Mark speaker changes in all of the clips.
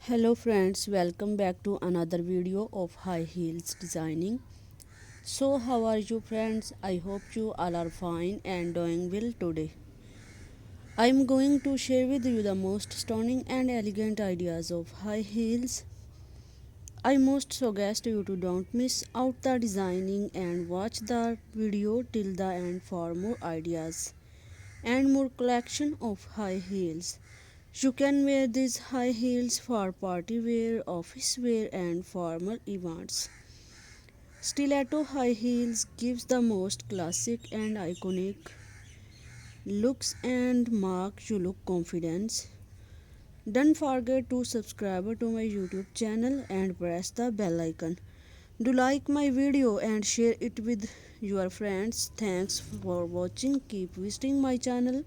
Speaker 1: Hello friends, welcome back to another video of high heels designing. So how are you friends? I hope you all are fine and doing well today. I am going to share with you the most stunning and elegant ideas of high heels. I most suggest you to don't miss out the designing and watch the video till the end for more ideas and more collection of high heels. You can wear these high heels for party wear, office wear and formal events. Stiletto high heels gives the most classic and iconic looks and mark you look confidence. Don't forget to subscribe to my YouTube channel and press the bell icon. Do like my video and share it with your friends. Thanks for watching. Keep visiting my channel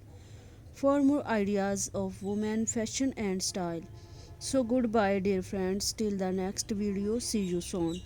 Speaker 1: for more ideas of women fashion and style. So goodbye dear friends till the next video. See you soon.